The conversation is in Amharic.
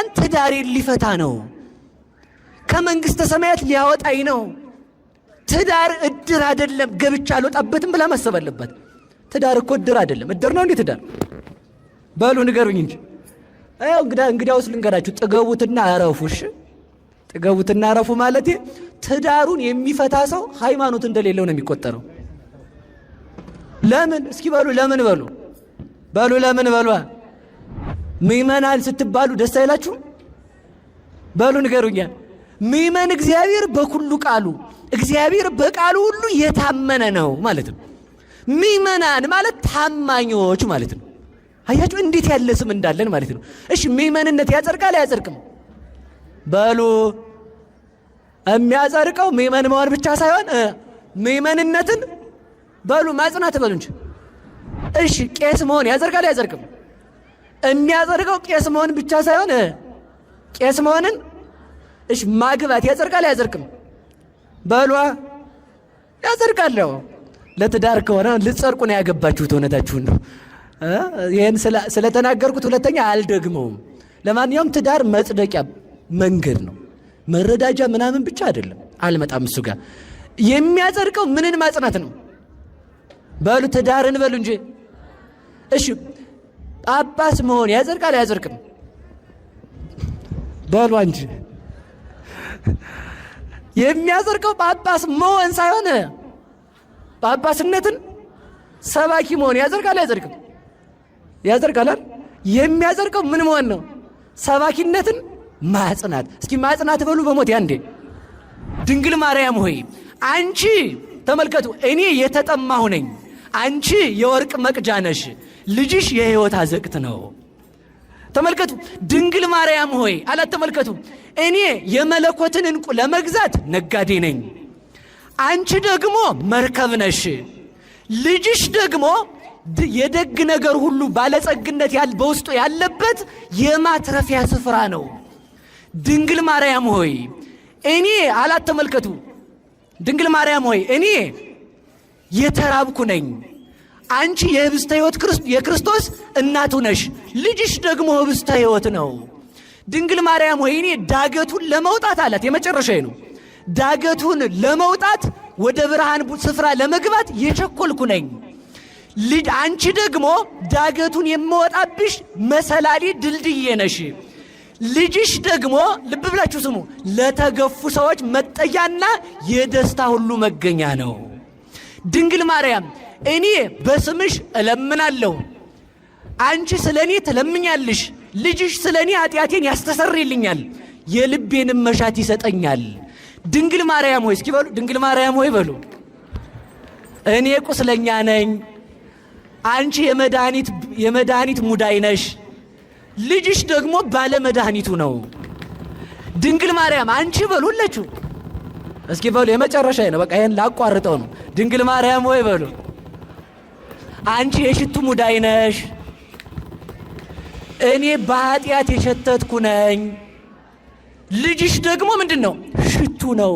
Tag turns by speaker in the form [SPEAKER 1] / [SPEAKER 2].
[SPEAKER 1] ሰይጣን ትዳሬን ሊፈታ ነው፣ ከመንግስተ ሰማያት ሊያወጣኝ ነው። ትዳር እድር አይደለም፣ ገብቻ አልወጣበትም ብላ ማሰብ አለባት። ትዳር እኮ እድር አይደለም። እድር ነው እንዴ ትዳር? በሉ ንገሩኝ እንጂ። እንግዲያውስ ልንገራችሁ፣ ጥገቡትና አረፉሽ። ጥገቡትና አረፉ ማለት ትዳሩን የሚፈታ ሰው ሃይማኖት እንደሌለው ነው የሚቆጠረው። ለምን እስኪ በሉ፣ ለምን በሉ፣ ለምን በሉ። ምእመናን ስትባሉ ደስ አይላችሁ? በሉ ንገሩኛ። ምእመን እግዚአብሔር በኩሉ ቃሉ፣ እግዚአብሔር በቃሉ ሁሉ የታመነ ነው ማለት ነው። ምእመናን ማለት ታማኞች ማለት ነው። አያችሁ እንዴት ያለ ስም እንዳለን ማለት ነው። እሺ ምእመንነት ያጸድቃል አያጸድቅም? በሉ የሚያጸድቀው ምእመን መሆን ብቻ ሳይሆን ምእመንነትን በሉ ማጽናት በሉ እንጂ። እሺ ቄስ መሆን ያጸድቃል አያጸድቅም? የሚያጸድቀው ቄስ መሆን ብቻ ሳይሆን ቄስ መሆንን እሺ ማግባት ያጸድቃል አያጸድቅም? በሉ ያጸድቃል። ለትዳር ከሆነ ልትጸድቁ ነው ያገባችሁት። እውነታችሁን ነው። ይህን ስለተናገርኩት ሁለተኛ አልደግመውም። ለማንኛውም ትዳር መጽደቂያ መንገድ ነው፣ መረዳጃ ምናምን ብቻ አይደለም። አልመጣም እሱ ጋር። የሚያጸድቀው ምንን ማጽናት ነው? በሉ ትዳርን በሉ እንጂ። እሺ ጳጳስ መሆን ያጸድቃል አያጸድቅም? በሉ እንጂ። የሚያጸድቀው ጳጳስ መሆን ሳይሆን ጳጳስነትን ሰባኪ መሆን ያጸድቃል አያጸድቅም? ያጸድቃል። የሚያጸድቀው ምን መሆን ነው? ሰባኪነትን ማጽናት። እስኪ ማጽናት በሉ በሞት ያንዴ። ድንግል ማርያም ሆይ አንቺ ተመልከቱ፣ እኔ የተጠማሁ ነኝ፣ አንቺ የወርቅ መቅጃ ነሽ፣ ልጅሽ የሕይወት አዘቅት ነው። ተመልከቱ፣ ድንግል ማርያም ሆይ አላት። ተመልከቱ፣ እኔ የመለኮትን ዕንቁ ለመግዛት ነጋዴ ነኝ፣ አንቺ ደግሞ መርከብ ነሽ፣ ልጅሽ ደግሞ የደግ ነገር ሁሉ ባለጸግነት በውስጡ ያለበት የማትረፊያ ስፍራ ነው። ድንግል ማርያም ሆይ እኔ አላት። ተመልከቱ፣ ድንግል ማርያም ሆይ እኔ የተራብኩ ነኝ፣ አንቺ የህብስተ ሕይወት የክርስቶስ እናቱ ነሽ፣ ልጅሽ ደግሞ ህብስተ ሕይወት ነው። ድንግል ማርያም ሆይ እኔ ዳገቱን ለመውጣት አላት፣ የመጨረሻዬ ነው። ዳገቱን ለመውጣት ወደ ብርሃን ስፍራ ለመግባት የቸኮልኩ ነኝ። ልጅ አንቺ ደግሞ ዳገቱን የምወጣብሽ መሰላሊ ድልድዬ ነሽ። ልጅሽ ደግሞ ልብ ብላችሁ ስሙ፣ ለተገፉ ሰዎች መጠጊያና የደስታ ሁሉ መገኛ ነው። ድንግል ማርያም እኔ በስምሽ እለምናለሁ፣ አንቺ ስለ እኔ ትለምኛለሽ፣ ልጅሽ ስለ እኔ ኃጢአቴን ያስተሰርይልኛል፣ የልቤንም መሻት ይሰጠኛል። ድንግል ማርያም ሆይ እስኪ በሉ፣ ድንግል ማርያም ሆይ በሉ። እኔ ቁስለኛ ነኝ፣ አንቺ የመድኃኒት ሙዳይ ነሽ፣ ልጅሽ ደግሞ ባለ መድኃኒቱ ነው። ድንግል ማርያም አንቺ በሉ ሁላችሁ እስኪ በሉ፣ የመጨረሻ ነው። በቃ ይሄን ላቋርጠው ነው። ድንግል ማርያም ሆይ በሉ፣ አንቺ የሽቱ ሙዳይ ነሽ፣ እኔ በኃጢአት የሸተትኩ ነኝ፣ ልጅሽ ደግሞ ምንድን ነው? ሽቱ ነው።